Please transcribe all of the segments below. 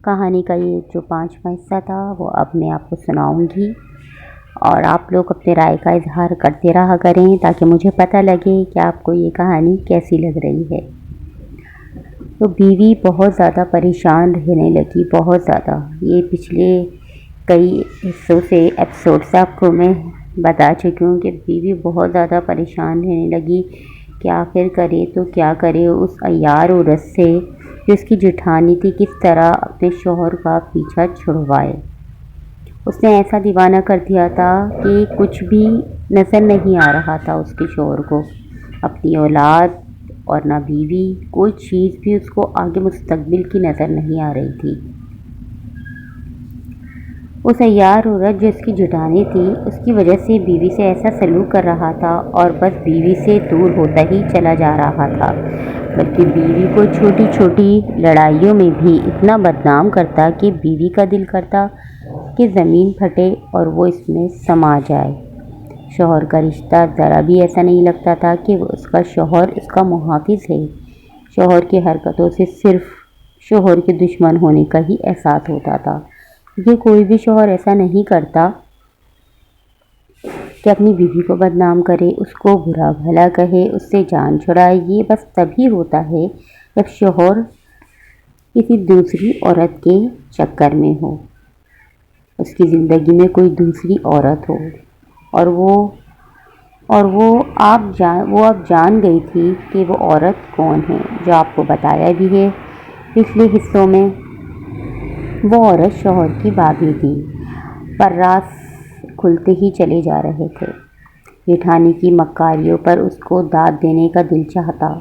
کہانی کا یہ جو 5واں حصہ تھا وہ اب میں آپ کو سناؤں گی، اور آپ لوگ اپنے رائے کا اظہار کرتے رہا کریں تاکہ مجھے پتہ لگے کہ آپ کو یہ کہانی کیسی لگ رہی ہے۔ تو بیوی بہت زیادہ پریشان رہنے لگی، بہت زیادہ۔ یہ پچھلے کئی حصوں سے ایپیسوڈ سے آپ کو میں بتا چکی ہوں کہ بیوی بہت زیادہ پریشان رہنے لگی کہ آخر کرے تو کیا کرے اس عیار عورت سے جو اس کی جیٹھانی تھی، کس طرح اپنے شوہر کا پیچھا چھڑوائے۔ اس نے ایسا دیوانہ کر دیا تھا کہ کچھ بھی نظر نہیں آ رہا تھا اس کے شوہر کو، اپنی اولاد اور نہ بیوی، کوئی چیز بھی اس کو آگے مستقبل کی نظر نہیں آ رہی تھی۔ اس عیار عورت جو اس کی جیٹھانی تھی، اس کی وجہ سے بیوی سے ایسا سلوک کر رہا تھا اور بس بیوی سے دور ہوتا ہی چلا جا رہا تھا، بلکہ بیوی کو چھوٹی چھوٹی لڑائیوں میں بھی اتنا بدنام کرتا کہ بیوی کا دل کرتا کہ زمین پھٹے اور وہ اس میں سما جائے۔ شوہر کا رشتہ ذرا بھی ایسا نہیں لگتا تھا کہ اس کا شوہر اس کا محافظ ہے۔ شوہر کی حرکتوں سے صرف شوہر کے دشمن ہونے کا ہی احساس ہوتا تھا، کیونکہ کوئی بھی شوہر ایسا نہیں کرتا کہ اپنی بیوی کو بدنام کرے، اس کو برا بھلا کہے، اس سے جان چھڑائے۔ یہ بس تبھی ہوتا ہے جب شوہر کسی دوسری عورت کے چکر میں ہو، اس کی زندگی میں کوئی دوسری عورت ہو، اور وہ اب جان گئی تھی کہ وہ عورت کون ہے، جو آپ کو بتایا بھی ہے پچھلے حصوں میں۔ وہ عورت شوہر کی بھابھی تھی، پر راز کھلتے ہی چلے جا رہے تھے۔ جیٹھانی کی مکاریوں پر اس کو داد دینے کا دل چاہتا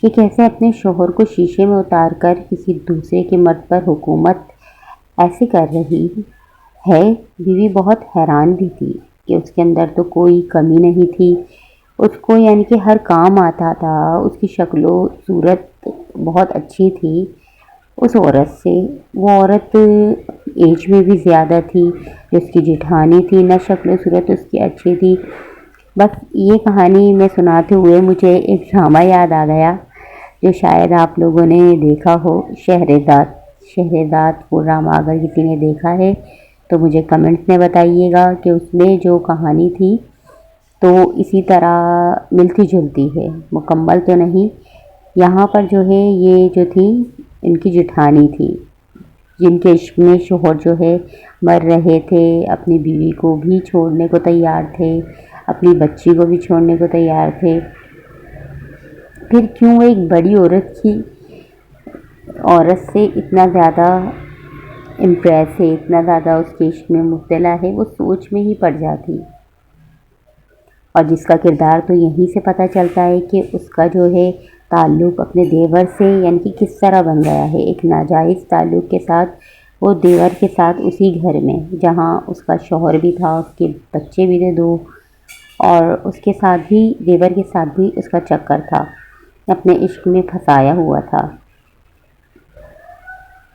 کہ کیسے اپنے شوہر کو شیشے میں اتار کر کسی دوسرے کے مرد پر حکومت ایسے کر رہی ہے۔ بیوی بہت حیران بھی تھی کہ اس کے اندر تو کوئی کمی نہیں تھی، اس کو یعنی کہ ہر کام آتا تھا، اس کی شکل و صورت بہت اچھی تھی اس عورت سے۔ وہ عورت ایج میں بھی زیادہ تھی جو اس کی جیٹھانی تھی، نہ شکل و صورت اس کی اچھی تھی۔ بس یہ کہانی میں سناتے ہوئے مجھے ایک ڈرامہ یاد آ گیا جو شاید آپ لوگوں نے دیکھا ہو، شہرزاد وہ ڈرامہ۔ اگر کسی نے دیکھا ہے تو مجھے کمنٹس میں بتائیے گا کہ اس میں جو کہانی تھی تو اسی طرح ملتی جلتی ہے، مکمل تو نہیں۔ یہاں پر جو ہے یہ جو تھی ان کی جیٹھانی تھی، جن کے عشق میں شوہر جو ہے مر رہے تھے، اپنی بیوی کو بھی چھوڑنے کو تیار تھے، اپنی بچی کو بھی چھوڑنے کو تیار تھے۔ پھر کیوں ایک بڑی عورت سے اتنا زیادہ امپریس ہے، اتنا زیادہ اس کے عشق میں مبتلا ہے، وہ سوچ میں ہی پڑ جاتی۔ اور جس کا کردار تو یہیں سے پتہ چلتا ہے کہ اس کا جو ہے تعلق اپنے دیور سے یعنی کہ کس طرح بن گیا ہے، ایک ناجائز تعلق کے ساتھ، وہ دیور کے ساتھ اسی گھر میں جہاں اس کا شوہر بھی تھا، اس کے بچے بھی تھے 2، اور اس کے ساتھ بھی، دیور کے ساتھ بھی اس کا چکر تھا، اپنے عشق میں پھنسایا ہوا تھا۔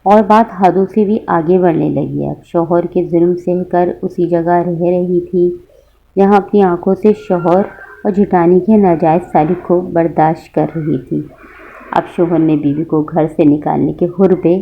اور بات حدوں سے بھی آگے بڑھنے لگی۔ اب شوہر کے ظلم سہ کر اسی جگہ رہ رہی تھی جہاں اپنی آنکھوں سے شوہر اور جیٹھانی کے ناجائز تعلق کو برداشت کر رہی تھی۔ اب شوہر نے بیوی کو گھر سے نکالنے کے حربے